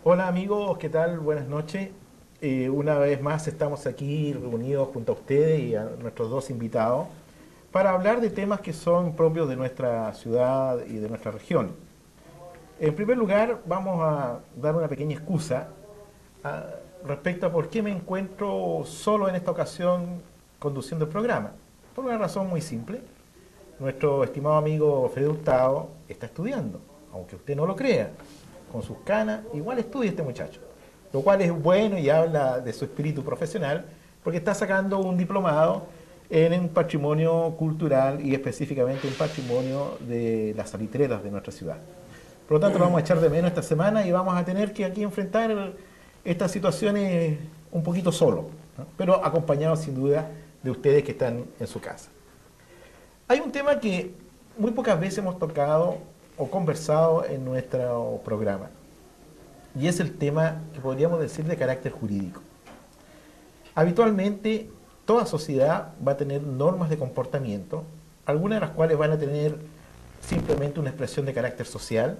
Hola amigos, ¿qué tal? Buenas noches. Una vez más estamos aquí reunidos junto a ustedes y a nuestros dos invitados para hablar de temas que son propios de nuestra ciudad y de nuestra región. En primer lugar, vamos a dar una pequeña excusa ah, respecto a por qué me encuentro solo en esta ocasión conduciendo el programa. Por una razón muy simple. Nuestro estimado amigo Freddy Hurtado está estudiando, aunque usted no lo crea. Con sus canas, igual estudia este muchacho. Lo cual es bueno y habla de su espíritu profesional, porque está sacando un diplomado en patrimonio cultural y específicamente en patrimonio de las salitreras de nuestra ciudad. Por lo tanto, lo vamos a echar de menos esta semana y vamos a tener que aquí enfrentar estas situaciones un poquito solo, ¿no? Pero acompañados sin duda de ustedes que están en su casa. Hay un tema que muy pocas veces hemos tocado o conversado en nuestro programa, y es el tema que podríamos decir de carácter jurídico. Habitualmente, toda sociedad va a tener normas de comportamiento, algunas de las cuales van a tener simplemente una expresión de carácter social,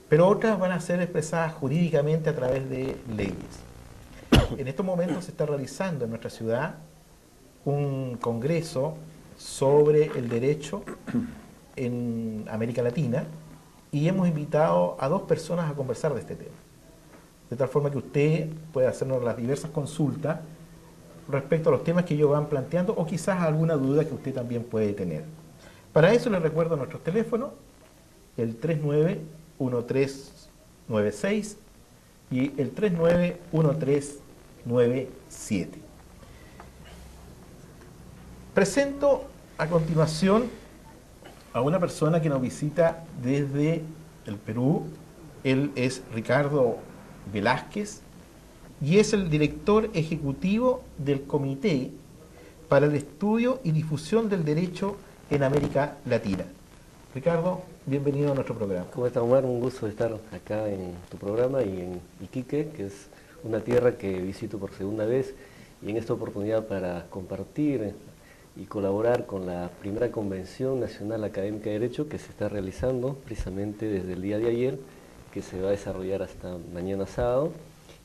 pero otras van a ser expresadas jurídicamente a través de leyes. En estos momentos se está realizando en nuestra ciudad un congreso sobre el derecho en América Latina y hemos invitado a dos personas a conversar de este tema. De tal forma que usted puede hacernos las diversas consultas respecto a los temas que ellos van planteando o quizás alguna duda que usted también puede tener. Para eso les recuerdo nuestros teléfonos, el 391396 y el 391397. Presento a continuación a una persona que nos visita desde el Perú. Él es Ricardo Velázquez y es el director ejecutivo del Comité para el Estudio y Difusión del Derecho en América Latina. Ricardo, bienvenido a nuestro programa. ¿Cómo estás, Omar? Un gusto estar acá en tu programa y en Iquique, que es una tierra que visito por segunda vez, y en esta oportunidad para compartir y colaborar con la primera Convención Nacional Académica de Derecho que se está realizando precisamente desde el día de ayer, que se va a desarrollar hasta mañana sábado,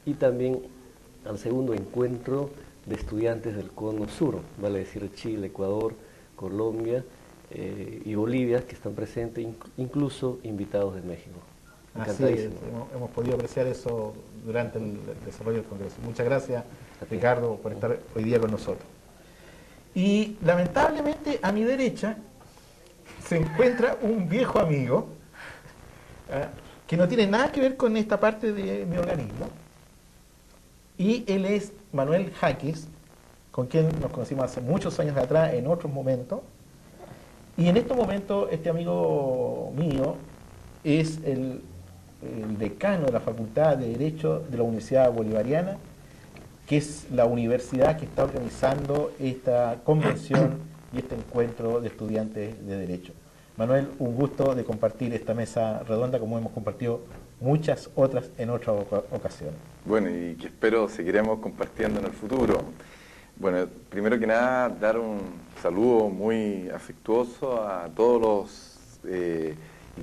y también al segundo encuentro de estudiantes del Cono Sur, vale decir Chile, Ecuador, Colombia y Bolivia, que están presentes, incluso invitados de México. Así es, hemos podido apreciar eso durante el desarrollo del Congreso. Muchas gracias, Ricardo, por estar hoy día con nosotros. Y lamentablemente a mi derecha se encuentra un viejo amigo que no tiene nada que ver con esta parte de mi organismo. Y él es Manuel Jaques, con quien nos conocimos hace muchos años atrás en otros momentos. Y en estos momentos este amigo mío es el decano de la Facultad de Derecho de la Universidad Bolivariana, que es la universidad que está organizando esta convención y este encuentro de estudiantes de Derecho. Manuel, un gusto de compartir esta mesa redonda como hemos compartido muchas otras en otras ocasiones. Bueno, y que espero seguiremos compartiendo en el futuro. Bueno, primero que nada, dar un saludo muy afectuoso a todos los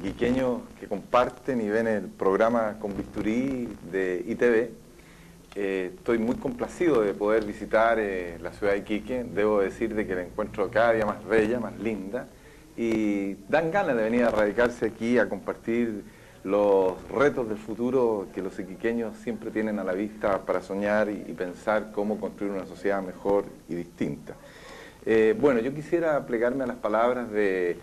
iquiqueños que comparten y ven el programa Con Bisturí de ITV. Estoy muy complacido de poder visitar la ciudad de Iquique. Debo decir de que la encuentro cada día más bella, más linda, y dan ganas de venir a radicarse aquí a compartir los retos del futuro que los iquiqueños siempre tienen a la vista para soñar y pensar cómo construir una sociedad mejor y distinta. Bueno, yo quisiera plegarme a las palabras de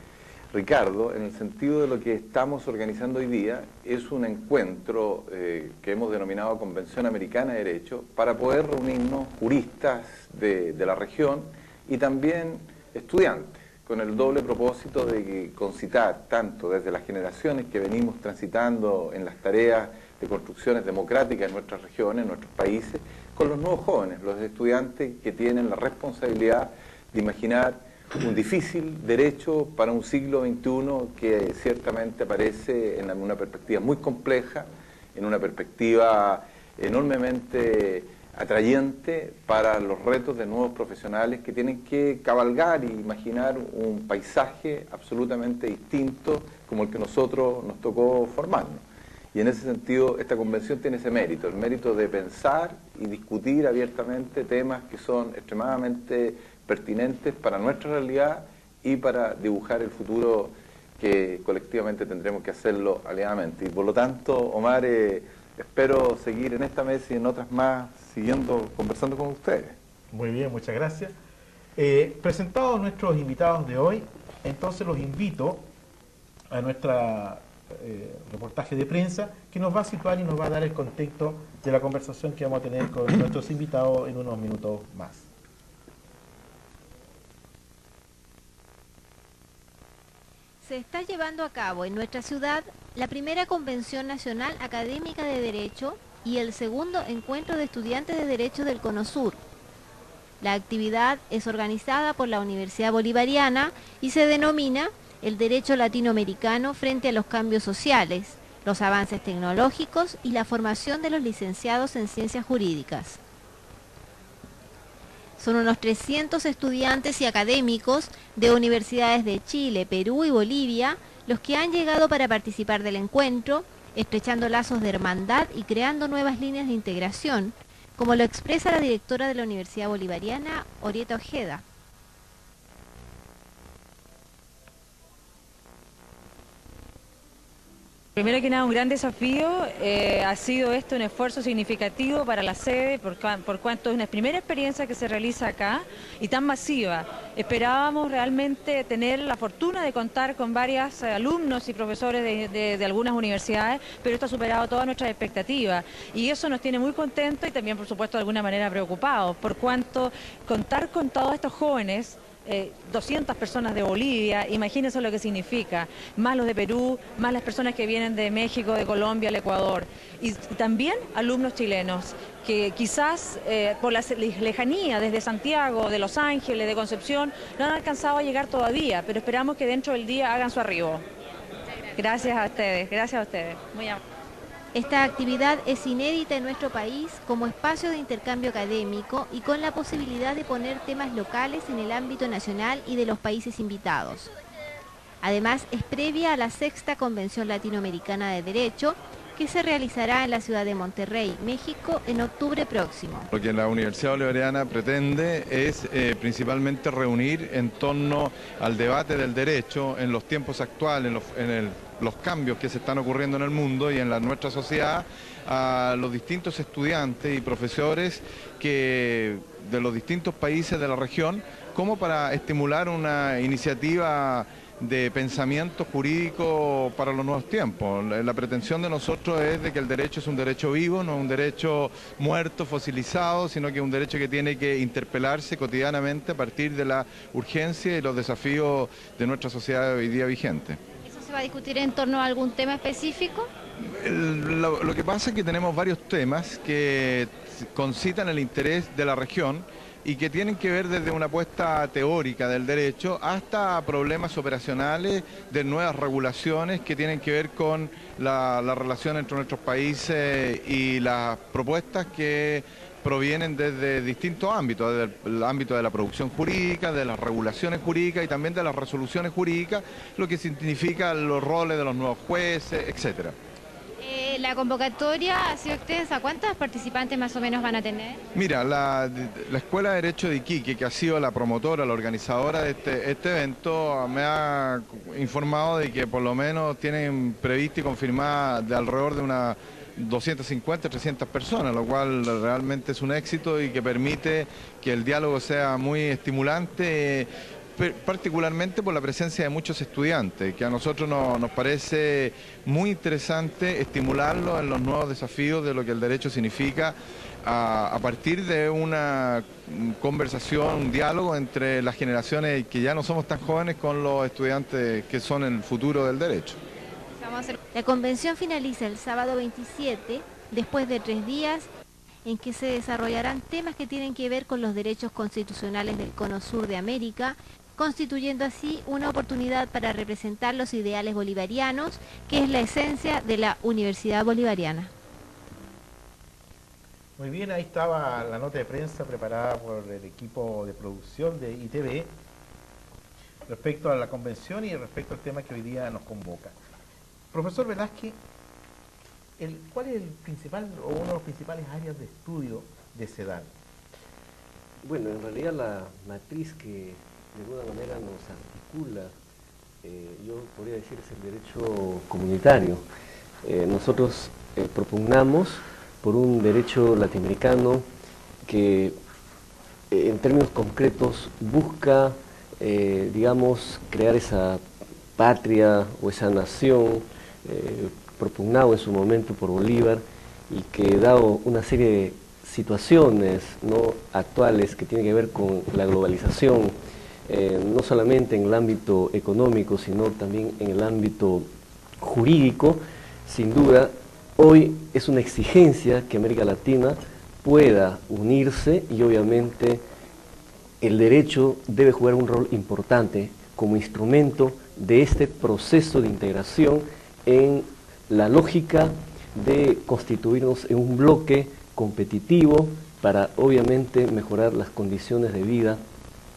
Ricardo en el sentido de lo que estamos organizando hoy día. Es un encuentro que hemos denominado Convención Americana de Derecho para poder reunirnos juristas de la región y también estudiantes, con el doble propósito de que concitar tanto desde las generaciones que venimos transitando en las tareas de construcciones democráticas en nuestras regiones, en nuestros países, con los nuevos jóvenes, los estudiantes que tienen la responsabilidad de imaginar un difícil derecho para un siglo XXI que ciertamente aparece en una perspectiva muy compleja, en una perspectiva enormemente atrayente para los retos de nuevos profesionales que tienen que cabalgar e imaginar un paisaje absolutamente distinto como el que nosotros nos tocó formarnos. Y en ese sentido, esta convención tiene ese mérito, el mérito de pensar y discutir abiertamente temas que son extremadamente pertinentes para nuestra realidad y para dibujar el futuro que colectivamente tendremos que hacerlo aliadamente. Y por lo tanto, Omar, espero seguir en esta mesa y en otras más, conversando con ustedes. Muy bien, muchas gracias. Presentados nuestros invitados de hoy, entonces los invito a nuestra reportaje de prensa que nos va a situar y nos va a dar el contexto de la conversación que vamos a tener con nuestros invitados en unos minutos más. Se está llevando a cabo en nuestra ciudad la primera Convención Nacional Académica de Derecho y el segundo Encuentro de Estudiantes de Derecho del Cono Sur. La actividad es organizada por la Universidad Bolivariana y se denomina el derecho latinoamericano frente a los cambios sociales, los avances tecnológicos y la formación de los licenciados en ciencias jurídicas. Son unos 300 estudiantes y académicos de universidades de Chile, Perú y Bolivia los que han llegado para participar del encuentro, estrechando lazos de hermandad y creando nuevas líneas de integración, como lo expresa la directora de la Universidad Bolivariana, Orieta Ojeda. Primero que nada, un gran desafío, ha sido esto un esfuerzo significativo para la sede, por cuanto es una primera experiencia que se realiza acá y tan masiva. Esperábamos realmente tener la fortuna de contar con varios alumnos y profesores de algunas universidades, pero esto ha superado todas nuestras expectativas y eso nos tiene muy contentos y también, por supuesto, de alguna manera preocupados, por cuanto contar con todos estos jóvenes, 200 personas de Bolivia, imagínense lo que significa, más los de Perú, más las personas que vienen de México, de Colombia, el Ecuador, y también alumnos chilenos, que quizás por la lejanía desde Santiago, de Los Ángeles, de Concepción, no han alcanzado a llegar todavía, pero esperamos que dentro del día hagan su arribo. Gracias a ustedes, muy amable. Esta actividad es inédita en nuestro país como espacio de intercambio académico y con la posibilidad de poner temas locales en el ámbito nacional y de los países invitados. Además, es previa a la 6ª Convención Latinoamericana de Derecho, que se realizará en la ciudad de Monterrey, México, en octubre próximo. Lo que la Universidad Bolivariana pretende es principalmente reunir en torno al debate del derecho en los tiempos actuales, los cambios que se están ocurriendo en el mundo y en nuestra sociedad, a los distintos estudiantes y profesores de los distintos países de la región, como para estimular una iniciativa de pensamiento jurídico para los nuevos tiempos. La pretensión de nosotros es de que el derecho es un derecho vivo, no es un derecho muerto, fosilizado, sino que es un derecho que tiene que interpelarse cotidianamente a partir de la urgencia y los desafíos de nuestra sociedad hoy día vigente. ¿Eso se va a discutir en torno a algún tema específico? Lo que pasa es que tenemos varios temas que concitan el interés de la región y que tienen que ver desde una apuesta teórica del derecho hasta problemas operacionales de nuevas regulaciones que tienen que ver con la relación entre nuestros países y las propuestas que provienen desde distintos ámbitos, desde el ámbito de la producción jurídica, de las regulaciones jurídicas y también de las resoluciones jurídicas, lo que significa los roles de los nuevos jueces, etcétera. La convocatoria ha sido extensa. ¿Cuántos participantes más o menos van a tener? Mira, la Escuela de Derecho de Iquique, que ha sido la promotora, la organizadora de este evento, me ha informado de que por lo menos tienen prevista y confirmada de alrededor de unas 250, 300 personas, lo cual realmente es un éxito y que permite que el diálogo sea muy estimulante, particularmente por la presencia de muchos estudiantes, que a nosotros nos parece muy interesante estimularlos en los nuevos desafíos de lo que el derecho significa a partir de una conversación, un diálogo entre las generaciones que ya no somos tan jóvenes con los estudiantes que son el futuro del derecho. La convención finaliza el sábado 27, después de 3 días en que se desarrollarán temas que tienen que ver con los derechos constitucionales del Cono Sur de América, constituyendo así una oportunidad para representar los ideales bolivarianos, que es la esencia de la Universidad Bolivariana. Muy bien, ahí estaba la nota de prensa preparada por el equipo de producción de ITV respecto a la convención y respecto al tema que hoy día nos convoca. Profesor Velázquez, ¿cuál es el principal o uno de los principales áreas de estudio de CEDAL? Bueno, en realidad la matriz que de alguna manera nos articula, yo podría decir, es el derecho comunitario. Nosotros propugnamos por un derecho latinoamericano que en términos concretos busca, digamos, crear esa patria o esa nación propugnado en su momento por Bolívar, y que dado una serie de situaciones, ¿no?, actuales que tienen que ver con la globalización, no solamente en el ámbito económico, sino también en el ámbito jurídico, sin duda, hoy es una exigencia que América Latina pueda unirse, y obviamente el derecho debe jugar un rol importante como instrumento de este proceso de integración en la lógica de constituirnos en un bloque competitivo para obviamente mejorar las condiciones de vida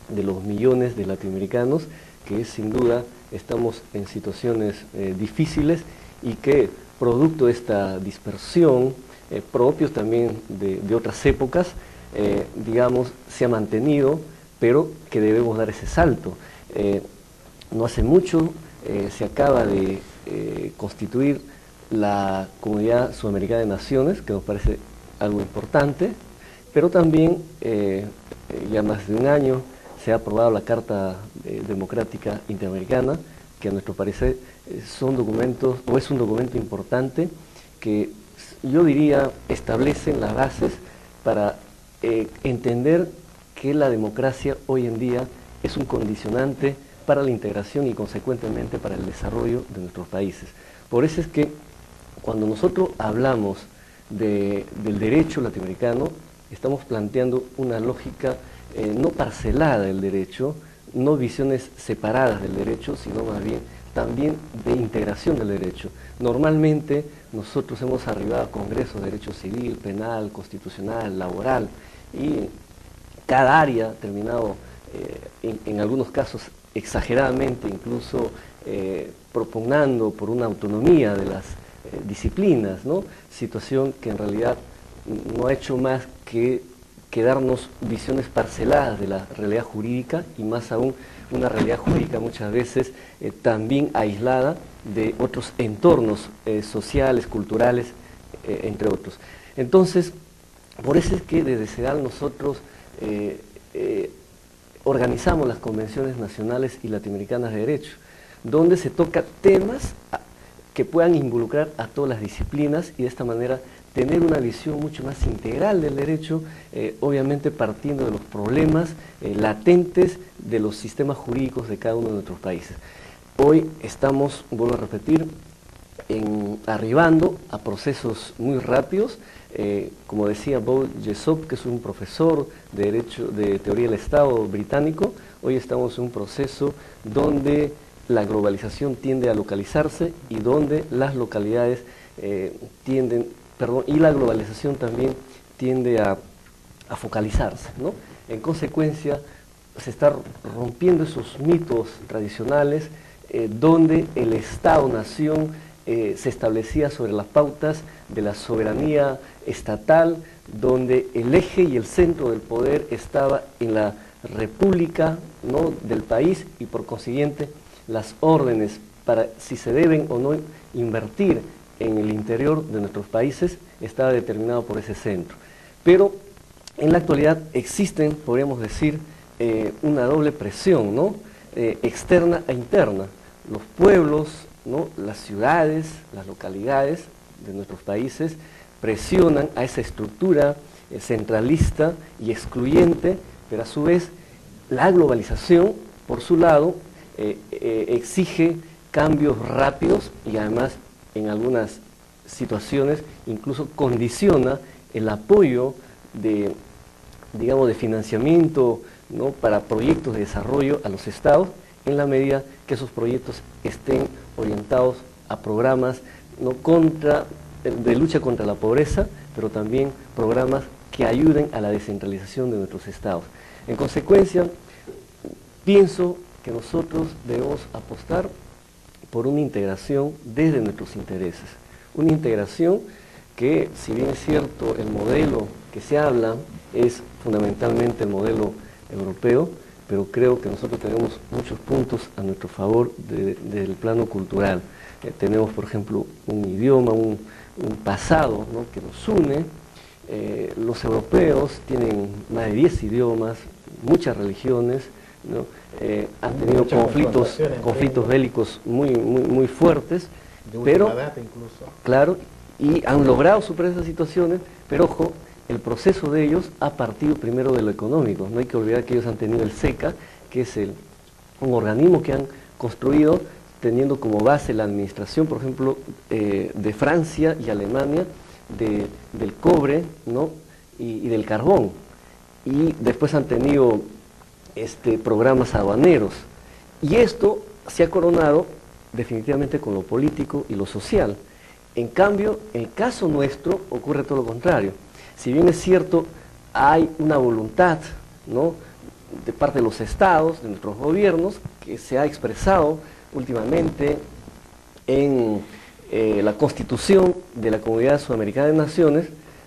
de los millones de latinoamericanos, que sin duda estamos en situaciones difíciles, y que producto de esta dispersión, propios también de otras épocas, digamos, se ha mantenido, pero que debemos dar ese salto. No hace mucho se acaba de constituir la Comunidad Sudamericana de Naciones, que nos parece algo importante, pero también ya más de un año se ha aprobado la Carta Democrática Interamericana, que a nuestro parecer son documentos, o es un documento importante, que yo diría establecen las bases para entender que la democracia hoy en día es un condicionante para la integración y consecuentemente para el desarrollo de nuestros países. Por eso es que cuando nosotros hablamos del derecho latinoamericano, estamos planteando una lógica no parcelada del derecho, no visiones separadas del derecho, sino más bien también de integración del derecho. Normalmente nosotros hemos arribado a congresos de derecho civil, penal, constitucional, laboral, y cada área terminado en algunos casos exageradamente, incluso propugnando por una autonomía de las disciplinas, ¿no? Situación que en realidad no ha hecho más que darnos visiones parceladas de la realidad jurídica, y más aún una realidad jurídica muchas veces también aislada de otros entornos sociales, culturales, entre otros. Entonces, por eso es que desde CEDAL nosotros organizamos las convenciones nacionales y latinoamericanas de derecho, donde se toca temas que puedan involucrar a todas las disciplinas, y de esta manera tener una visión mucho más integral del derecho, obviamente partiendo de los problemas latentes de los sistemas jurídicos de cada uno de nuestros países. Hoy estamos, vuelvo a repetir, arribando a procesos muy rápidos, como decía Bob Jessop, que es un profesor de Derecho de Teoría del Estado británico, hoy estamos en un proceso donde la globalización tiende a localizarse y donde las localidades y la globalización también tiende a focalizarse, ¿no? En consecuencia, se están rompiendo esos mitos tradicionales donde el Estado-nación se establecía sobre las pautas de la soberanía estatal, donde el eje y el centro del poder estaba en la república, ¿no?, del país, y por consiguiente las órdenes para si se deben o no invertir en el interior de nuestros países estaba determinado por ese centro. Pero en la actualidad existen, podríamos decir, una doble presión, ¿no?, externa e interna. Los pueblos, ¿no?, las ciudades, las localidades de nuestros países presionan a esa estructura centralista y excluyente, pero a su vez la globalización, por su lado, exige cambios rápidos, y además en algunas situaciones incluso condiciona el apoyo de financiamiento, ¿no?, para proyectos de desarrollo a los estados, en la medida que esos proyectos estén orientados a programas, ¿no?, de lucha contra la pobreza, pero también programas que ayuden a la descentralización de nuestros estados. En consecuencia, pienso que nosotros debemos apostar por una integración desde nuestros intereses, una integración que, si bien es cierto, el modelo que se habla es fundamentalmente el modelo europeo, pero creo que nosotros tenemos muchos puntos a nuestro favor del plano cultural. Tenemos, por ejemplo, un idioma, un pasado, ¿no?, que nos une. Los europeos tienen más de 10 idiomas, muchas religiones, ¿no? Han tenido conflictos bélicos muy fuertes, pero data incluso. Claro, y han logrado superar esas situaciones, pero ojo, el proceso de ellos ha partido primero de lo económico. No hay que olvidar que ellos han tenido el SECA, que es un organismo que han construido teniendo como base la administración, por ejemplo, de Francia y Alemania, del cobre, ¿no?, y del carbón. Y después han tenido programas aduaneros. Y esto se ha coronado definitivamente con lo político y lo social. En cambio, en el caso nuestro ocurre todo lo contrario. Si bien es cierto, hay una voluntad, ¿no?, de parte de los estados, de nuestros gobiernos, que se ha expresado últimamente en la Constitución de la Comunidad Sudamericana de Naciones,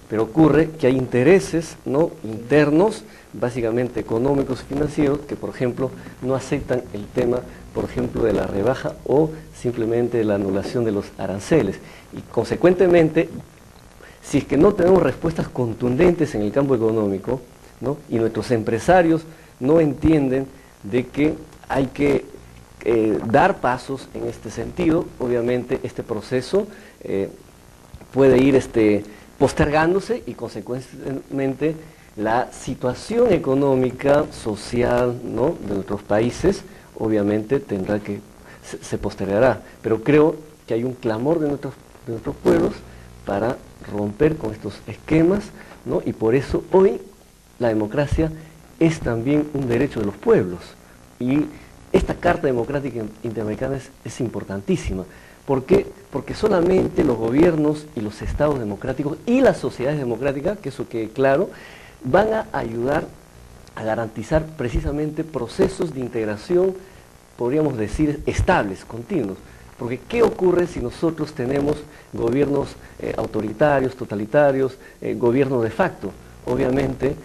pero ocurre que hay intereses, ¿no?, internos, básicamente económicos y financieros, que por ejemplo no aceptan el tema, por ejemplo, de la rebaja o simplemente de la anulación de los aranceles. Y consecuentemente, si es que no tenemos respuestas contundentes en el campo económico, ¿no?, y nuestros empresarios no entienden de que hay que dar pasos en este sentido, obviamente este proceso puede ir postergándose y consecuentemente la situación económica, social, ¿no?, de nuestros países obviamente se postergará. Pero creo que hay un clamor de nuestros pueblos para romper con estos esquemas, ¿no?, y por eso hoy la democracia es también un derecho de los pueblos. Y esta Carta Democrática Interamericana es importantísima. ¿Por qué? Porque solamente los gobiernos y los estados democráticos y las sociedades democráticas, que eso quede claro, van a ayudar a garantizar precisamente procesos de integración, podríamos decir, estables, continuos. Porque ¿qué ocurre si nosotros tenemos gobiernos autoritarios, totalitarios, gobiernos de facto? Obviamente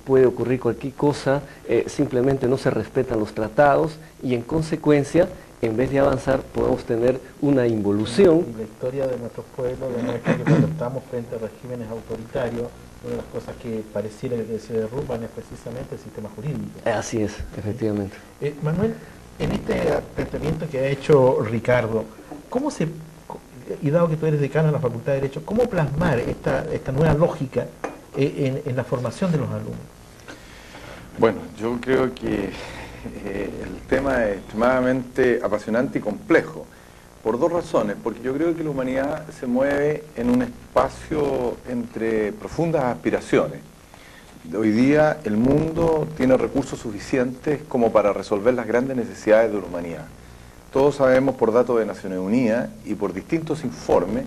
puede ocurrir cualquier cosa, simplemente no se respetan los tratados y en consecuencia, en vez de avanzar, podemos tener una involución. Y la historia de nuestros pueblos demuestra que cuando estamos frente a regímenes autoritarios, una de las cosas que pareciera que se derrumban es precisamente el sistema jurídico. Así es, efectivamente. Manuel, en este planteamiento que ha hecho Ricardo, y dado que tú eres decano de la Facultad de Derecho, ¿cómo plasmar esta nueva lógica en la formación de los alumnos? Bueno, yo creo que el tema es extremadamente apasionante y complejo, por dos razones. Porque yo creo que la humanidad se mueve en un espacio entre profundas aspiraciones. Hoy día el mundo tiene recursos suficientes como para resolver las grandes necesidades de la humanidad. Todos sabemos por datos de Naciones Unidas y por distintos informes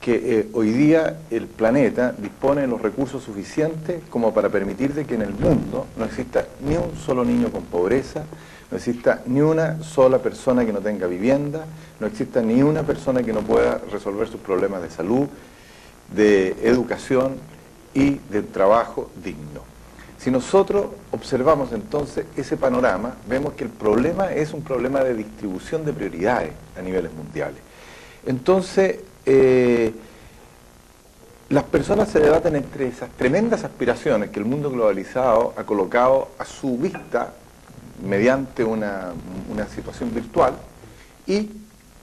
que hoy día el planeta dispone de los recursos suficientes como para permitir de que en el mundo no exista ni un solo niño con pobreza, no exista ni una sola persona que no tenga vivienda, no exista ni una persona que no pueda resolver sus problemas de salud, de educación y de trabajo digno. Si nosotros observamos entonces ese panorama, vemos que el problema es un problema de distribución de prioridades a niveles mundiales. Entonces, las personas se debaten entre esas tremendas aspiraciones que el mundo globalizado ha colocado a su vista mediante una situación virtual y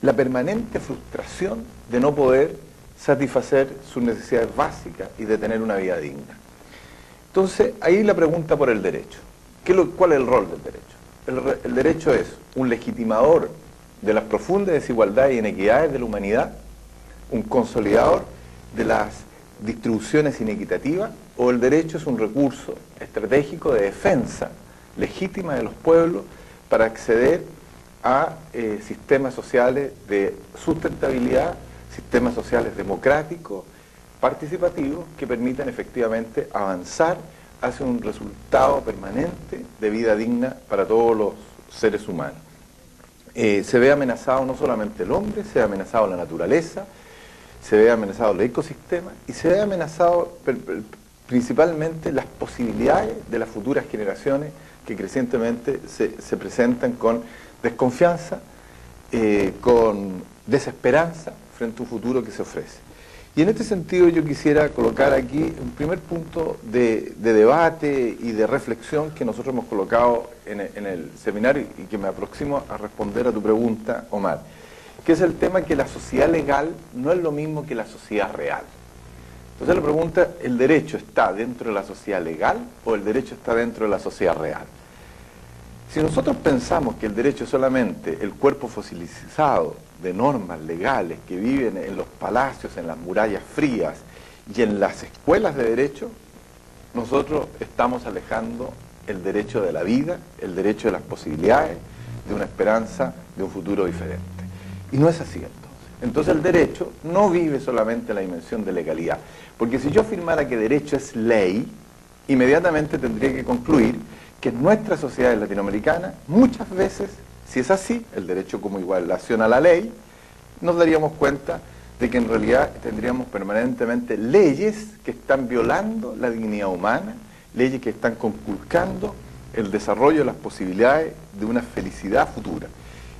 la permanente frustración de no poder satisfacer sus necesidades básicas y de tener una vida digna. Entonces, ahí la pregunta por el derecho. ¿Cuál es el rol del derecho? El derecho es un legitimador de las profundas desigualdades y inequidades de la humanidad, un consolidador de las distribuciones inequitativas, o el derecho es un recurso estratégico de defensa legítima de los pueblos para acceder a sistemas sociales de sustentabilidad, sistemas sociales democráticos, participativos, que permitan efectivamente avanzar hacia un resultado permanente de vida digna para todos los seres humanos. Se ve amenazado no solamente el hombre, se ve amenazado la naturaleza, se ve amenazado el ecosistema y se ve amenazado principalmente las posibilidades de las futuras generaciones que crecientemente se presentan con desconfianza, con desesperanza frente a un futuro que se ofrece. Y en este sentido yo quisiera colocar aquí un primer punto de debate y de reflexión que nosotros hemos colocado en el seminario y que me aproximo a responder a tu pregunta, Omar, que es el tema que la sociedad legal no es lo mismo que la sociedad real. Entonces la pregunta, ¿el derecho está dentro de la sociedad legal o el derecho está dentro de la sociedad real? Si nosotros pensamos que el derecho es solamente el cuerpo fosilizado de normas legales que viven en los palacios, en las murallas frías y en las escuelas de derecho, nosotros estamos alejando el derecho de la vida, el derecho de las posibilidades, de una esperanza, de un futuro diferente. Y no es así entonces. Entonces el derecho no vive solamente en la dimensión de legalidad, porque si yo afirmara que derecho es ley, inmediatamente tendría que concluir que en nuestra sociedad latinoamericana, muchas veces, si es así, el derecho como igualación a la ley, nos daríamos cuenta de que en realidad tendríamos permanentemente leyes que están violando la dignidad humana, leyes que están conculcando el desarrollo de las posibilidades de una felicidad futura.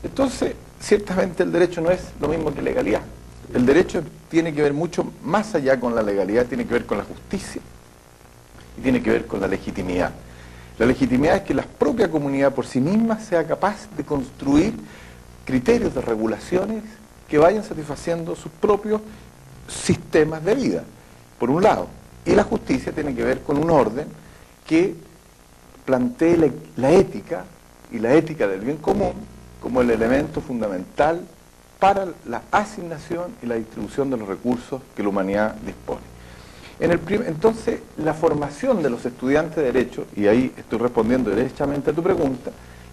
Entonces, ciertamente el derecho no es lo mismo que legalidad. El derecho tiene que ver mucho más allá con la legalidad, tiene que ver con la justicia y tiene que ver con la legitimidad. La legitimidad es que la propia comunidad por sí misma sea capaz de construir criterios de regulaciones que vayan satisfaciendo sus propios sistemas de vida, por un lado. Y la justicia tiene que ver con un orden que plantee la ética y la ética del bien común como el elemento fundamental para la asignación y la distribución de los recursos que la humanidad dispone. Entonces, la formación de los estudiantes de Derecho, y ahí estoy respondiendo derechamente a tu pregunta,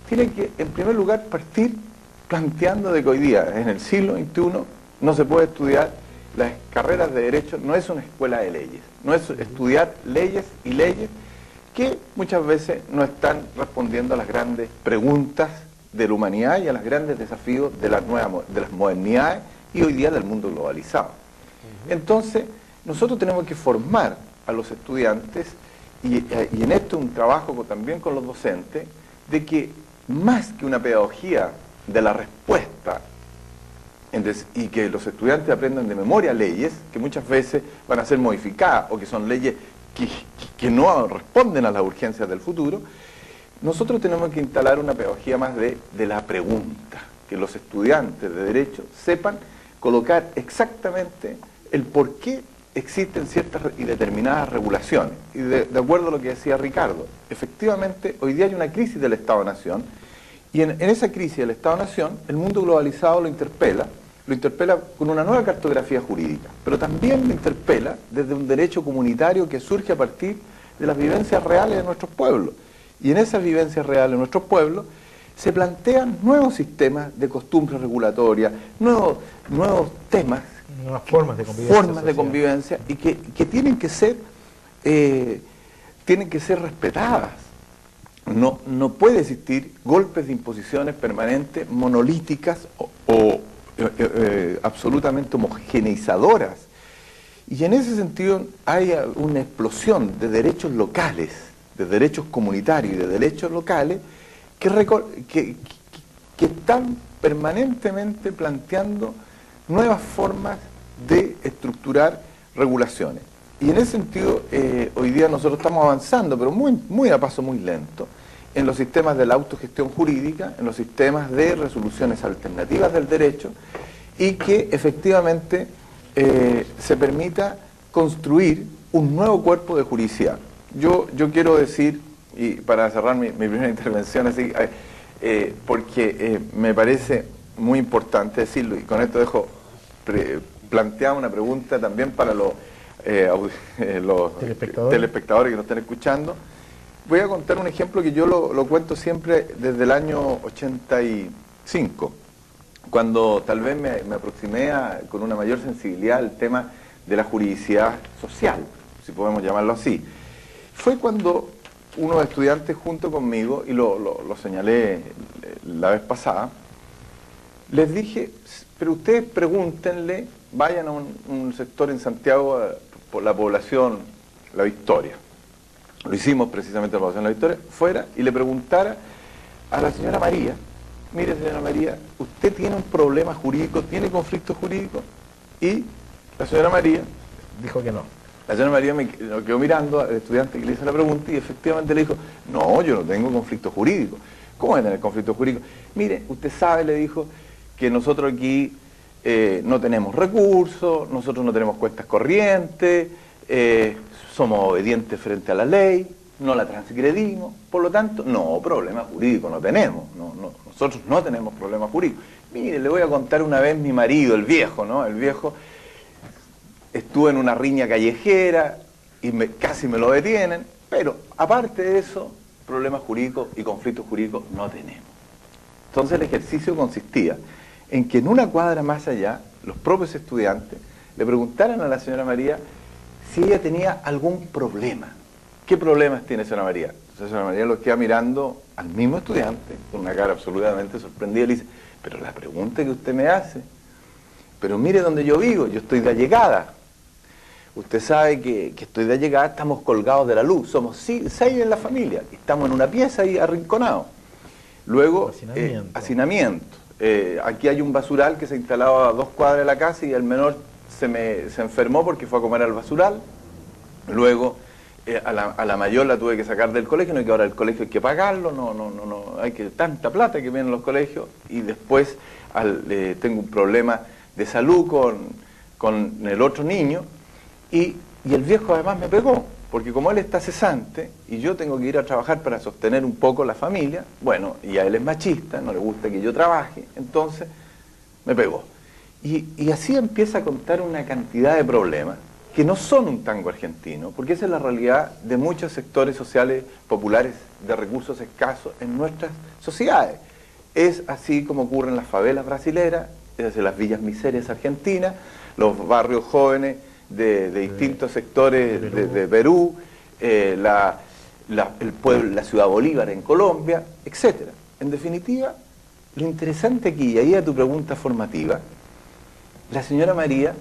tiene que, en primer lugar, partir planteando de que hoy día, en el siglo XXI, no se puede estudiar las carreras de Derecho, no es una escuela de leyes, no es estudiar leyes y leyes que muchas veces no están respondiendo a las grandes preguntas de la humanidad y a los grandes desafíos de las modernidades y hoy día del mundo globalizado. Entonces, nosotros tenemos que formar a los estudiantes, y en esto un trabajo también con los docentes, de que más que una pedagogía de la respuesta, y que los estudiantes aprendan de memoria leyes, que muchas veces van a ser modificadas, o que son leyes que no responden a las urgencias del futuro, nosotros tenemos que instalar una pedagogía más de la pregunta, que los estudiantes de Derecho sepan colocar exactamente el por qué existen ciertas y determinadas regulaciones. Y de acuerdo a lo que decía Ricardo, efectivamente hoy día hay una crisis del Estado-Nación, y en esa crisis del Estado-Nación el mundo globalizado lo interpela con una nueva cartografía jurídica, pero también lo interpela desde un derecho comunitario que surge a partir de las vivencias reales de nuestros pueblos. Y en esas vivencias reales de nuestros pueblos se plantean nuevos sistemas de costumbres regulatorias, nuevos temas, nuevas formas de convivencia, y que tienen que ser respetadas. No puede existir golpes de imposiciones permanentes, monolíticas o absolutamente homogeneizadoras. Y en ese sentido hay una explosión de derechos locales, de derechos comunitarios y de derechos locales que están permanentemente planteando nuevas formas de estructurar regulaciones. Y en ese sentido, hoy día nosotros estamos avanzando, pero muy a paso muy lento, en los sistemas de la autogestión jurídica, en los sistemas de resoluciones alternativas del derecho, y que efectivamente se permita construir un nuevo cuerpo de juridicidad. Yo quiero decir, y para cerrar mi primera intervención, así, porque me parece muy importante decirlo, y con esto dejo planteada una pregunta también para los telespectadores que nos están escuchando. Voy a contar un ejemplo que yo lo cuento siempre desde el año 85, cuando tal vez me aproximé con una mayor sensibilidad al tema de la juridicidad social, si podemos llamarlo así. Fue cuando unos estudiantes junto conmigo, y lo señalé la vez pasada, les dije, pero ustedes pregúntenle vayan a un sector en Santiago, por la población La Victoria. Lo hicimos precisamente en la población La Victoria, fuera, y le preguntara a la señora María: mire, señora María, ¿usted tiene un problema jurídico, tiene conflicto jurídico? Y la señora María Dijo que no. La señora María me quedó mirando al estudiante que le hizo la pregunta y efectivamente le dijo: no, yo no tengo conflicto jurídico. ¿Cómo va a tener conflicto jurídico? Mire, usted sabe, le dijo, que nosotros aquí no tenemos recursos, nosotros no tenemos cuentas corrientes, somos obedientes frente a la ley, no la transgredimos, por lo tanto, no, problema jurídico no tenemos, nosotros no tenemos problema jurídico. Mire, le voy a contar una vez mi marido, el viejo, ¿no? El viejo estuvo en una riña callejera y casi me lo detienen, pero aparte de eso, problemas jurídicos y conflictos jurídicos no tenemos. Entonces el ejercicio consistía en que en una cuadra más allá, los propios estudiantes le preguntaran a la señora María si ella tenía algún problema. ¿Qué problemas tiene señora María? Entonces la señora María lo queda mirando al mismo estudiante con una cara absolutamente sorprendida y le dice: pero la pregunta que usted me hace, pero mire donde yo vivo, yo estoy de allegada. Usted sabe que estoy de allegada, estamos colgados de la luz, somos 6 en la familia, y estamos en una pieza ahí arrinconados. Luego, hacinamiento. Aquí hay un basural que se instalaba a 2 cuadras de la casa y el menor se enfermó porque fue a comer al basural. Luego, a la mayor la tuve que sacar del colegio, no, que ahora el colegio hay que pagarlo, no hay que tanta plata que viene en los colegios. Y después tengo un problema de salud con el otro niño. Y el viejo además me pegó, porque como él está cesante y yo tengo que ir a trabajar para sostener un poco la familia, bueno, y a él es machista, no le gusta que yo trabaje, entonces me pegó. Y así empieza a contar una cantidad de problemas que no son un tango argentino, porque esa es la realidad de muchos sectores sociales populares de recursos escasos en nuestras sociedades. Es así como ocurre en las favelas brasileras, es en las villas miserias argentinas, los barrios jóvenes de distintos sectores de Perú, el pueblo, la ciudad Bolívar en Colombia, etc. En definitiva, lo interesante aquí, y ahí a tu pregunta formativa, la señora María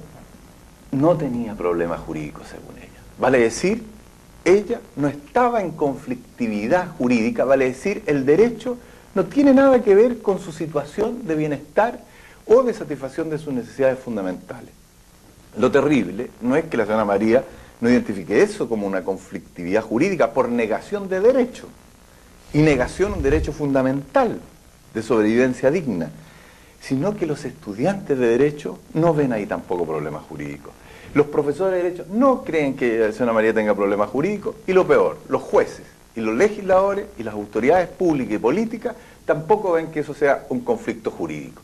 no tenía problemas jurídicos según ella. Vale decir, ella no estaba en conflictividad jurídica, vale decir, el derecho no tiene nada que ver con su situación de bienestar o de satisfacción de sus necesidades fundamentales. Lo terrible no es que la señora María no identifique eso como una conflictividad jurídica por negación de derecho, y negación de un derecho fundamental de sobrevivencia digna, sino que los estudiantes de derecho no ven ahí tampoco problemas jurídicos. Los profesores de derecho no creen que la señora María tenga problemas jurídicos, y lo peor, los jueces y los legisladores y las autoridades públicas y políticas tampoco ven que eso sea un conflicto jurídico.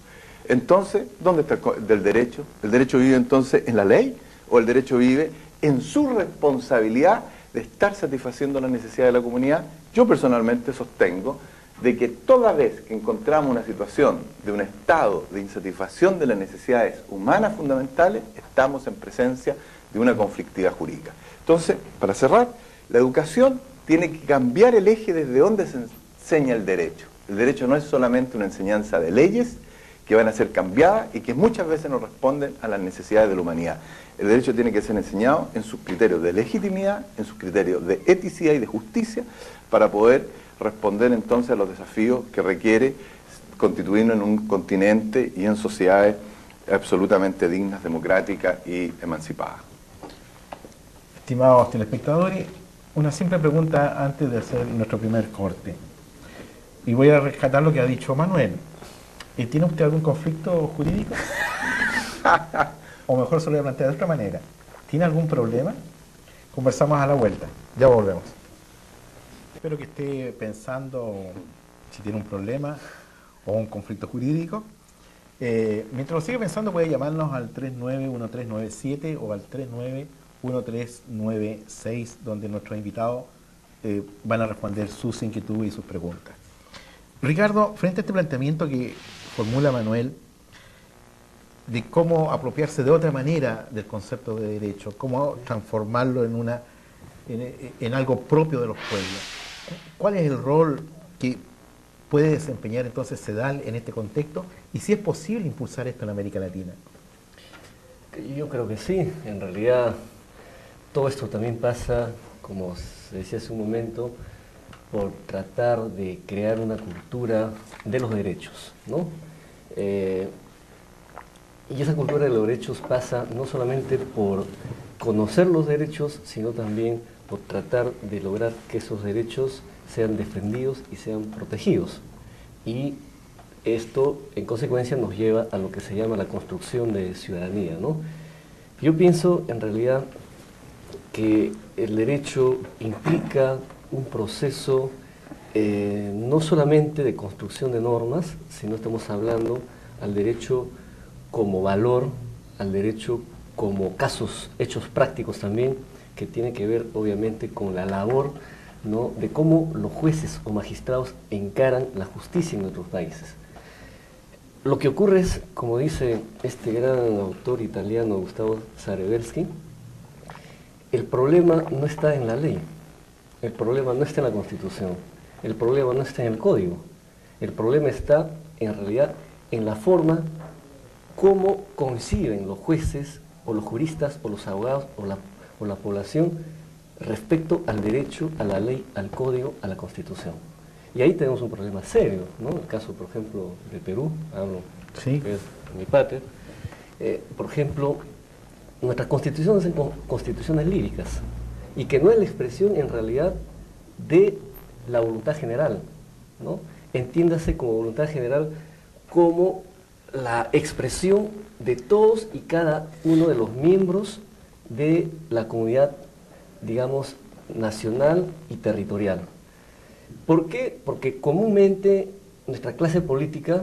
Entonces, ¿dónde está el derecho? ¿El derecho vive entonces en la ley o el derecho vive en su responsabilidad de estar satisfaciendo las necesidades de la comunidad? Yo personalmente sostengo de que toda vez que encontramos una situación de un estado de insatisfacción de las necesidades humanas fundamentales, estamos en presencia de una conflictividad jurídica. Entonces, para cerrar, la educación tiene que cambiar el eje desde donde se enseña el derecho. El derecho no es solamente una enseñanza de leyes que van a ser cambiadas y que muchas veces no responden a las necesidades de la humanidad. El derecho tiene que ser enseñado en sus criterios de legitimidad, en sus criterios de eticidad y de justicia, para poder responder entonces a los desafíos que requiere constituirnos en un continente y en sociedades absolutamente dignas, democráticas y emancipadas. Estimados telespectadores, una simple pregunta antes de hacer nuestro primer corte. Y voy a rescatar lo que ha dicho Manuel. ¿Tiene usted algún conflicto jurídico? O mejor se lo voy a plantear de otra manera. ¿Tiene algún problema? Conversamos a la vuelta. Ya volvemos. Espero que esté pensando si tiene un problema o un conflicto jurídico. Mientras lo sigue pensando, puede llamarnos al 391397 o al 391396, donde nuestros invitados van a responder sus inquietudes y sus preguntas. Ricardo, frente a este planteamiento que formula Manuel, de cómo apropiarse de otra manera del concepto de derecho, cómo transformarlo en algo propio de los pueblos, ¿cuál es el rol que puede desempeñar entonces CEDAL en este contexto? Y si es posible impulsar esto en América Latina. Yo creo que sí, en realidad todo esto también pasa, como se decía hace un momento, por tratar de crear una cultura de los derechos, ¿no? Y esa cultura de los derechos pasa no solamente por conocer los derechos, sino también por tratar de lograr que esos derechos sean defendidos y sean protegidos. Y esto, en consecuencia, nos lleva a lo que se llama la construcción de ciudadanía, ¿no? Yo pienso, en realidad, que el derecho implica un proceso no solamente de construcción de normas, sino estamos hablando al derecho como valor, al derecho como casos, hechos prácticos también, que tiene que ver obviamente con la labor, ¿no?, de cómo los jueces o magistrados encaran la justicia en nuestros países. Lo que ocurre es, como dice este gran autor italiano Gustavo Zarebelsky, el problema no está en la ley, el problema no está en la Constitución, el problema no está en el Código, el problema está en realidad en la forma cómo conciben los jueces o los juristas o los abogados o la población respecto al derecho, a la ley, al Código, a la Constitución. Y ahí tenemos un problema serio, ¿no? El caso, por ejemplo, de Perú, hablo, Sí. que es mi patria. Por ejemplo, nuestras constituciones son constituciones líricas y que no es la expresión en realidad de la voluntad general, ¿no? Entiéndase como voluntad general como la expresión de todos y cada uno de los miembros de la comunidad, digamos, nacional y territorial. ¿Por qué? Porque comúnmente nuestra clase política,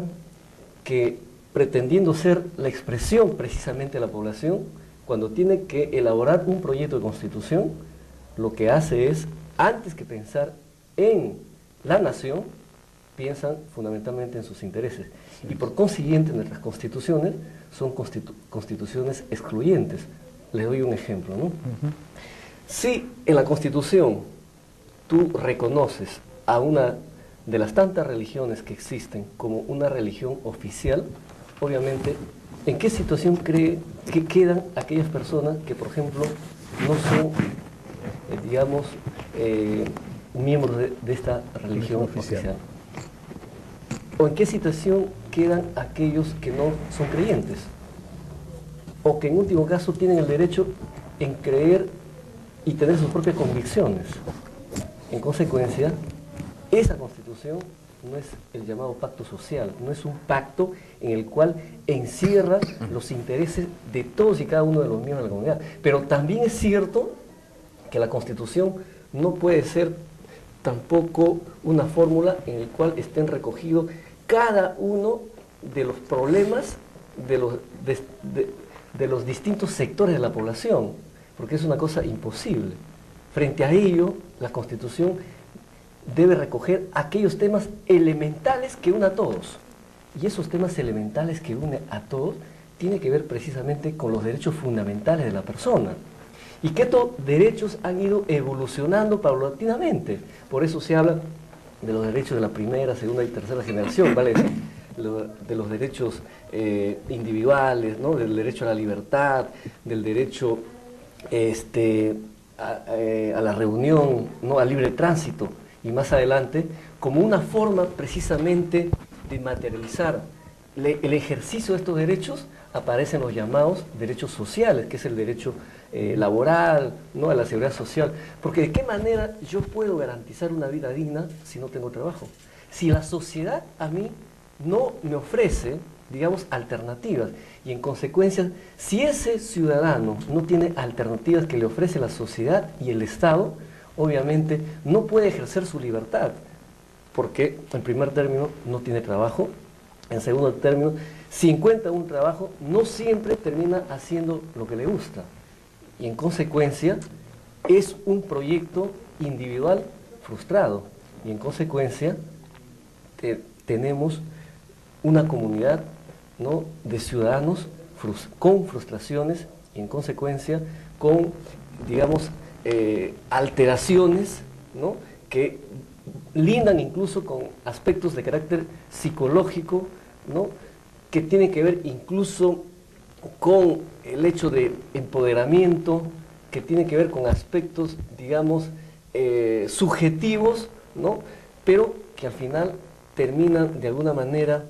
que pretendiendo ser la expresión precisamente de la población, cuando tiene que elaborar un proyecto de constitución, lo que hace es, antes que pensar en la nación, piensan fundamentalmente en sus intereses. Y por consiguiente nuestras constituciones son constituciones excluyentes. Les doy un ejemplo, ¿no? Si en la Constitución tú reconoces a una de las tantas religiones que existen como una religión oficial, obviamente, ¿en qué situación cree que quedan aquellas personas que, por ejemplo, no son, digamos, miembros de esta religión oficial? ¿O en qué situación quedan aquellos que no son creyentes? O que en último caso tienen el derecho en creer y tener sus propias convicciones. En consecuencia, esa constitución no es el llamado pacto social, no es un pacto en el cual encierra los intereses de todos y cada uno de los miembros de la comunidad. Pero también es cierto que la constitución no puede ser tampoco una fórmula en la cual estén recogidos cada uno de los problemas de los distintos sectores de la población, porque es una cosa imposible. Frente a ello, la Constitución debe recoger aquellos temas elementales que unen a todos. Y esos temas elementales que unen a todos tienen que ver precisamente con los derechos fundamentales de la persona. Y que estos derechos han ido evolucionando paulatinamente. Por eso se habla de los derechos de la primera, segunda y tercera generación, ¿vale? De los derechos individuales, ¿no? Del derecho a la libertad, del derecho a la reunión, ¿no? Al libre tránsito, y más adelante, como una forma precisamente de materializar el ejercicio de estos derechos, aparecen los llamados derechos sociales, que es el derecho laboral, ¿no? A la seguridad social. Porque ¿de qué manera yo puedo garantizar una vida digna si no tengo trabajo? Si la sociedad a mí no me ofrece, digamos, alternativas, y en consecuencia, si ese ciudadano no tiene alternativas que le ofrece la sociedad y el Estado, obviamente no puede ejercer su libertad, porque en primer término no tiene trabajo, en segundo término, si encuentra un trabajo, no siempre termina haciendo lo que le gusta, y en consecuencia es un proyecto individual frustrado, y en consecuencia tenemos una comunidad, ¿no?, de ciudadanos con frustraciones y en consecuencia con, digamos, alteraciones, ¿no?, que lindan incluso con aspectos de carácter psicológico, ¿no?, que tienen que ver incluso con el hecho de empoderamiento que tiene que ver con aspectos, digamos, subjetivos, ¿no? Pero que al final terminan de alguna manera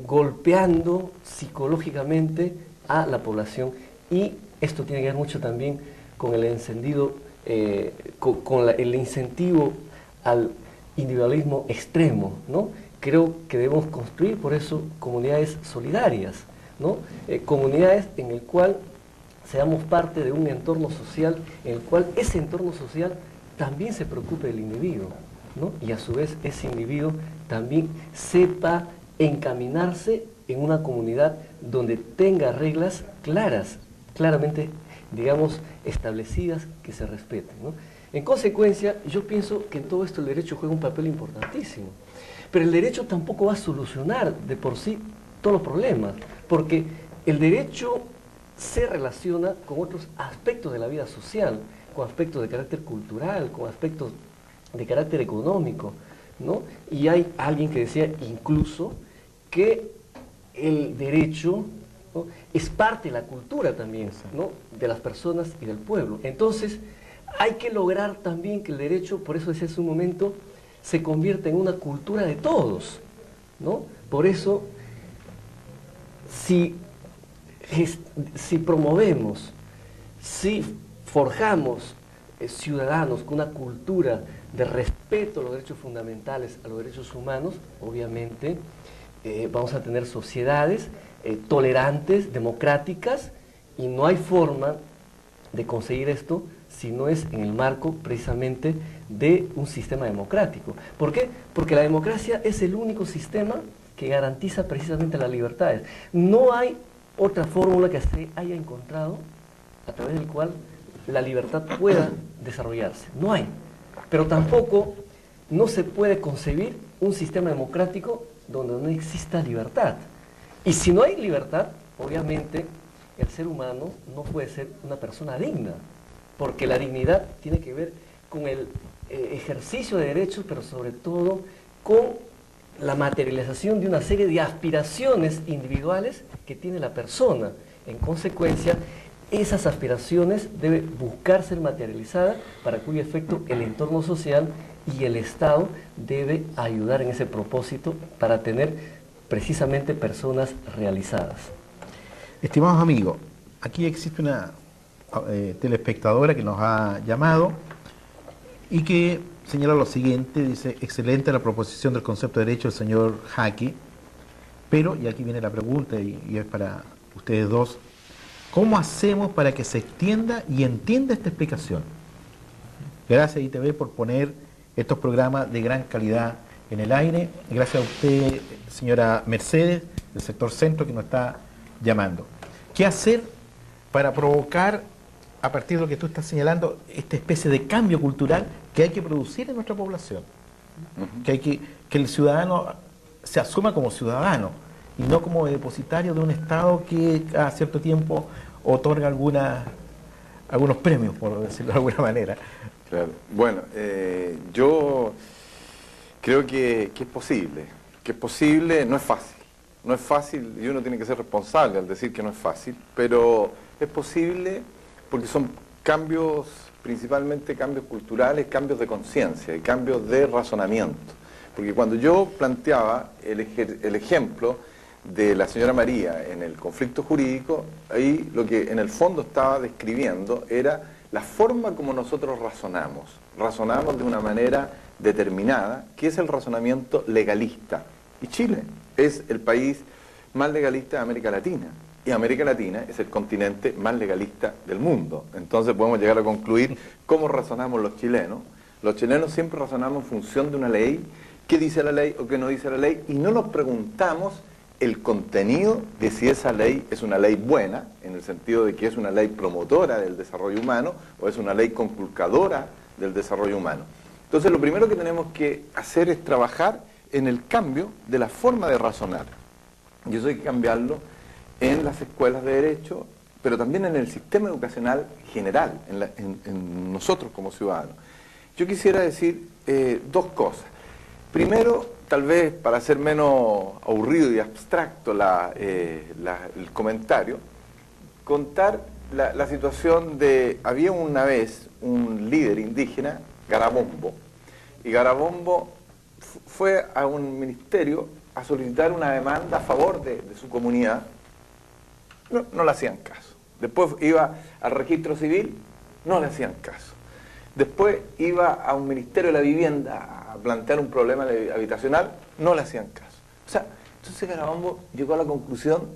golpeando psicológicamente a la población, y esto tiene que ver mucho también con el encendido, el incentivo al individualismo extremo, ¿no? Creo que debemos construir por eso comunidades solidarias, ¿no? Comunidades en el cual seamos parte de un entorno social, en el cual ese entorno social también se preocupe del individuo, ¿no? Y a su vez ese individuo también sepa encaminarse en una comunidad donde tenga reglas claras, claramente, digamos, establecidas, que se respeten, ¿no? En consecuencia, yo pienso que en todo esto el derecho juega un papel importantísimo, pero el derecho tampoco va a solucionar de por sí todos los problemas, porque el derecho se relaciona con otros aspectos de la vida social, con aspectos de carácter cultural, con aspectos de carácter económico, ¿no? Y hay alguien que decía incluso que el derecho, ¿no?, es parte de la cultura también, ¿no?, de las personas y del pueblo. Entonces, hay que lograr también que el derecho, por eso decía hace un momento, se convierta en una cultura de todos, ¿no? Por eso, si promovemos, si forjamos ciudadanos con una cultura de respeto a los derechos fundamentales, a los derechos humanos, obviamente vamos a tener sociedades tolerantes, democráticas, y no hay forma de conseguir esto si no es en el marco precisamente de un sistema democrático. ¿Por qué? Porque la democracia es el único sistema que garantiza precisamente las libertades. No hay otra fórmula que se haya encontrado a través del cual la libertad pueda desarrollarse. No hay. Pero tampoco no se puede concebir un sistema democrático donde no exista libertad. Y si no hay libertad, obviamente el ser humano no puede ser una persona digna, porque la dignidad tiene que ver con el ejercicio de derechos, pero sobre todo con la materialización de una serie de aspiraciones individuales que tiene la persona. En consecuencia, esas aspiraciones deben buscar ser materializadas, para cuyo efecto el entorno social y el Estado debe ayudar en ese propósito para tener precisamente personas realizadas. Estimados amigos, aquí existe una telespectadora que nos ha llamado y que señala lo siguiente, dice: excelente la proposición del concepto de derecho del señor Jaque, pero, y aquí viene la pregunta y es para ustedes dos, ¿cómo hacemos para que se extienda y entienda esta explicación? Gracias ITV por poner estos programas de gran calidad en el aire, y gracias a usted, señora Mercedes, del sector centro, que nos está llamando. ¿Qué hacer para provocar, a partir de lo que tú estás señalando, esta especie de cambio cultural que hay que producir en nuestra población? Que el ciudadano se asuma como ciudadano y no como depositario de un Estado que a cierto tiempo otorga algunos premios, por decirlo de alguna manera. Claro. Bueno, yo creo que es posible. Que es posible, no es fácil. No es fácil y uno tiene que ser responsable al decir que no es fácil, pero es posible porque son cambios, principalmente cambios culturales, cambios de conciencia y cambios de razonamiento. Porque cuando yo planteaba el ejemplo de la señora María en el conflicto jurídico, ahí lo que en el fondo estaba describiendo era la forma como nosotros razonamos. Razonamos de una manera determinada, que es el razonamiento legalista. Y Chile es el país más legalista de América Latina. Y América Latina es el continente más legalista del mundo. Entonces podemos llegar a concluir cómo razonamos los chilenos. Los chilenos siempre razonamos en función de una ley, qué dice la ley o qué no dice la ley, y no nos preguntamos el contenido de si esa ley es una ley buena, en el sentido de que es una ley promotora del desarrollo humano o es una ley conculcadora del desarrollo humano. Entonces lo primero que tenemos que hacer es trabajar en el cambio de la forma de razonar. Y eso hay que cambiarlo en las escuelas de derecho, pero también en el sistema educacional general, en nosotros como ciudadanos. Yo quisiera decir dos cosas. Primero, tal vez para ser menos aburrido y abstracto el comentario, contar la situación de, había una vez un líder indígena, Garabombo, y Garabombo fue a un ministerio a solicitar una demanda a favor de su comunidad. No le hacían caso. Después iba al registro civil, no le hacían caso. Después iba a un ministerio de la vivienda a plantear un problema habitacional, no le hacían caso. O sea, entonces Garabombo llegó a la conclusión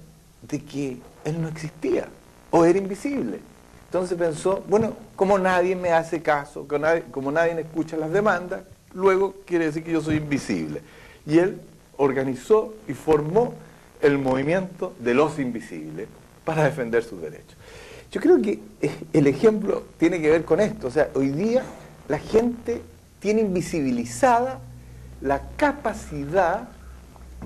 de que él no existía o era invisible. Entonces pensó, bueno, como nadie me hace caso, como nadie me escucha las demandas, luego quiere decir que yo soy invisible. Y él organizó y formó el movimiento de los invisibles para defender sus derechos. Yo creo que el ejemplo tiene que ver con esto. O sea, hoy día la gente tiene invisibilizada la capacidad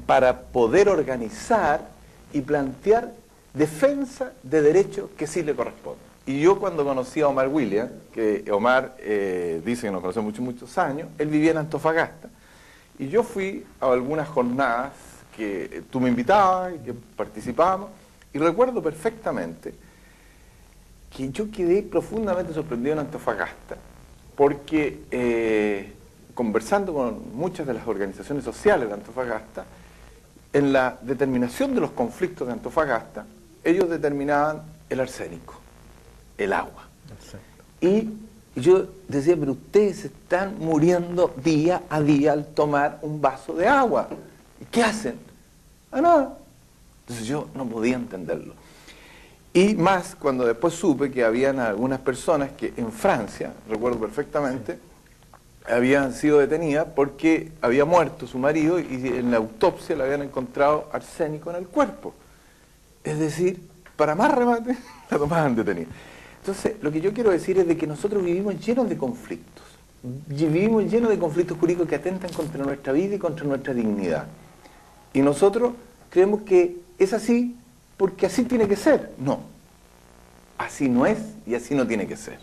para poder organizar y plantear defensa de derechos que sí le corresponden. Y yo cuando conocí a Omar Williams, que Omar dice que nos conoce muchos años, él vivía en Antofagasta, y yo fui a algunas jornadas que tú me invitabas y que participábamos, y recuerdo perfectamente que yo quedé profundamente sorprendido en Antofagasta, porque conversando con muchas de las organizaciones sociales de Antofagasta, en la determinación de los conflictos de Antofagasta, ellos determinaban el arsénico, el agua. Exacto. Y yo decía, pero ustedes se están muriendo día a día al tomar un vaso de agua. ¿Y qué hacen? Ah, nada. Entonces yo no podía entenderlo. Y más cuando después supe que habían algunas personas que en Francia, recuerdo perfectamente, habían sido detenidas porque había muerto su marido y en la autopsia le habían encontrado arsénico en el cuerpo. Es decir, para más remate, la tomaban detenida. Entonces, lo que yo quiero decir es de que nosotros vivimos llenos de conflictos. Vivimos llenos de conflictos jurídicos que atentan contra nuestra vida y contra nuestra dignidad. Y nosotros creemos que es así porque así tiene que ser. No, así no es y así no tiene que ser.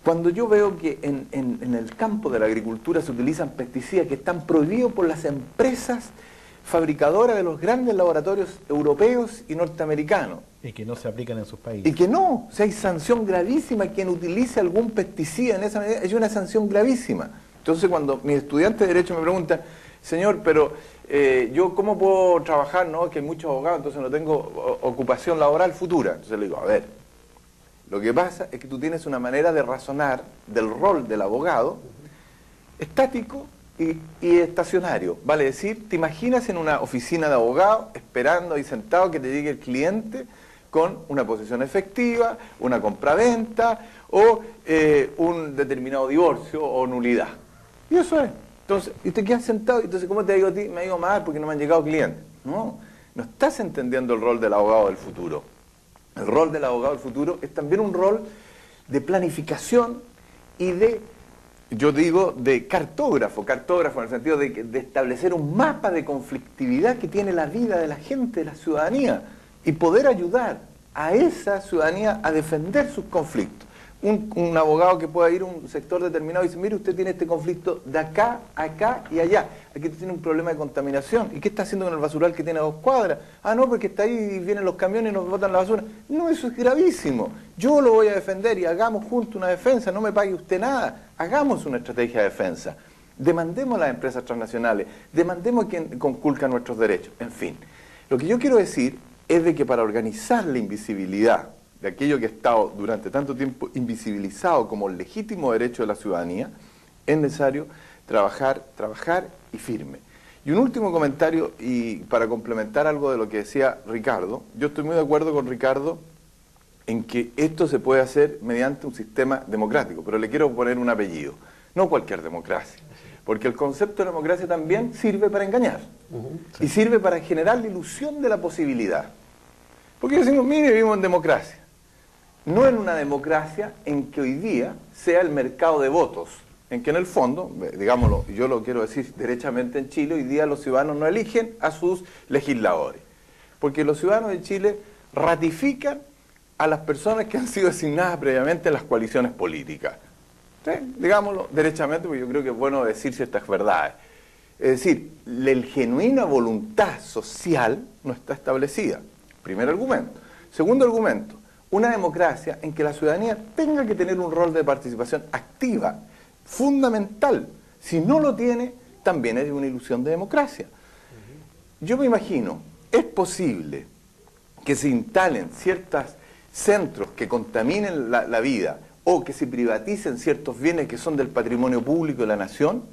Cuando yo veo que en el campo de la agricultura se utilizan pesticidas que están prohibidos por las empresas fabricadoras de los grandes laboratorios europeos y norteamericanos. Y que no se aplican en sus países. Y que no, o sea, hay sanción gravísima. Quien utilice algún pesticida en esa medida, hay una sanción gravísima. Entonces cuando mis estudiantes de Derecho me preguntan, señor, pero yo ¿cómo puedo trabajar? No, que hay muchos abogados, entonces no tengo ocupación laboral futura. Entonces le digo, a ver, lo que pasa es que tú tienes una manera de razonar del rol del abogado estático y estacionario. Vale decir, te imaginas en una oficina de abogado esperando ahí sentado que te llegue el cliente con una posesión efectiva, una compraventa o un determinado divorcio o nulidad. Y eso es. Entonces, y te quedas sentado, y entonces, ¿cómo te digo a ti? Me digo mal porque no me han llegado clientes. No, no estás entendiendo el rol del abogado del futuro. El rol del abogado del futuro es también un rol de planificación y de, yo digo, de cartógrafo en el sentido de establecer un mapa de conflictividad que tiene la vida de la gente, de la ciudadanía, y poder ayudar a esa ciudadanía a defender sus conflictos. Un abogado que pueda ir a un sector determinado y dice, mire, usted tiene este conflicto de acá, acá y allá. Aquí usted tiene un problema de contaminación. ¿Y qué está haciendo con el basural que tiene a 2 cuadras? Ah, no, porque está ahí y vienen los camiones y nos botan la basura. No, eso es gravísimo. Yo lo voy a defender y hagamos juntos una defensa. No me pague usted nada. Hagamos una estrategia de defensa. Demandemos a las empresas transnacionales. Demandemos a quien conculca nuestros derechos. En fin, lo que yo quiero decir es de que para organizar la invisibilidad de aquello que ha estado durante tanto tiempo invisibilizado como legítimo derecho de la ciudadanía, es necesario trabajar y firme. Y un último comentario, y para complementar algo de lo que decía Ricardo, yo estoy muy de acuerdo con Ricardo en que esto se puede hacer mediante un sistema democrático, pero le quiero poner un apellido, no cualquier democracia, porque el concepto de democracia también sirve para engañar, y sirve para generar la ilusión de la posibilidad. Porque decimos, mire, vivimos en democracia. No en una democracia en que hoy día sea el mercado de votos, en que en el fondo, digámoslo, yo lo quiero decir derechamente en Chile, hoy día los ciudadanos no eligen a sus legisladores, porque los ciudadanos de Chile ratifican a las personas que han sido designadas previamente en las coaliciones políticas. ¿Sí? Digámoslo derechamente, porque yo creo que es bueno decir ciertas verdades. Es decir, la genuina voluntad social no está establecida. Primer argumento. Segundo argumento, una democracia en que la ciudadanía tenga que tener un rol de participación activa, fundamental. Si no lo tiene, también es una ilusión de democracia. Yo me imagino, es posible que se instalen ciertos centros que contaminen la vida o que se privaticen ciertos bienes que son del patrimonio público de la nación.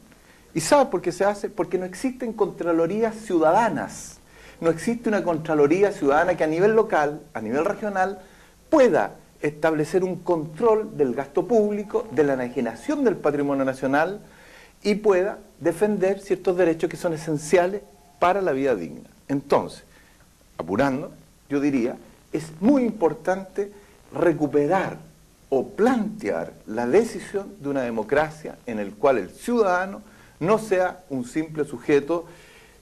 ¿Y sabe por qué se hace? Porque no existen contralorías ciudadanas. No existe una contraloría ciudadana que a nivel local, a nivel regional, pueda establecer un control del gasto público, de la enajenación del patrimonio nacional y pueda defender ciertos derechos que son esenciales para la vida digna. Entonces, apurando, yo diría, es muy importante recuperar o plantear la decisión de una democracia en el cual el ciudadano no sea un simple sujeto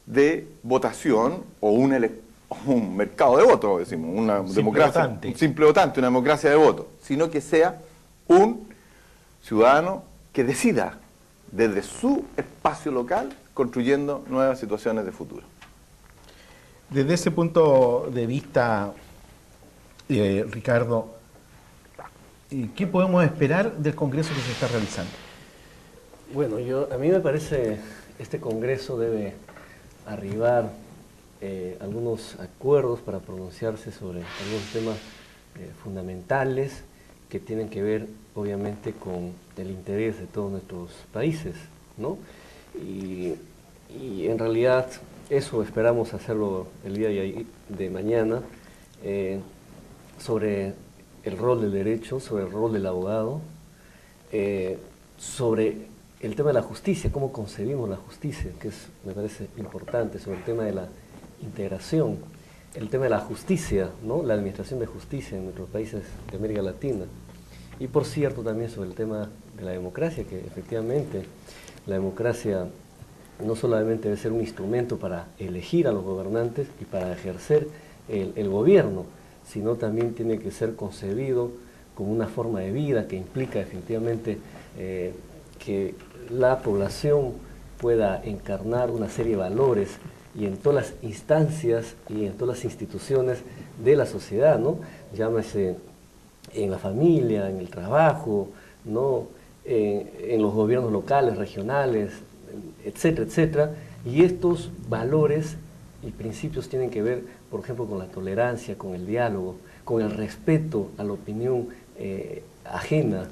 de votación o un mercado de votos, decimos, una democracia, un simple votante, una democracia de voto, sino que sea un ciudadano que decida desde su espacio local construyendo nuevas situaciones de futuro. Desde ese punto de vista, Ricardo, ¿qué podemos esperar del Congreso que se está realizando? Bueno, a mí me parece este Congreso debe arribar algunos acuerdos para pronunciarse sobre algunos temas fundamentales que tienen que ver, obviamente, con el interés de todos nuestros países, ¿no? Y en realidad eso esperamos hacerlo el día de mañana, sobre el rol del derecho, sobre el rol del abogado, sobre el tema de la justicia, cómo concebimos la justicia, que me parece importante, sobre el tema de la integración, el tema de la justicia, ¿no? La administración de justicia en nuestros países de América Latina. Y por cierto también sobre el tema de la democracia, que efectivamente la democracia no solamente debe ser un instrumento para elegir a los gobernantes y para ejercer el gobierno, sino también tiene que ser concebido como una forma de vida que implica definitivamente que la población pueda encarnar una serie de valores y en todas las instancias y en todas las instituciones de la sociedad, ¿no? Llámese en la familia, en el trabajo, ¿no? En los gobiernos locales, regionales, etcétera, etcétera. Y estos valores y principios tienen que ver, por ejemplo, con la tolerancia, con el diálogo, con el respeto a la opinión ajena,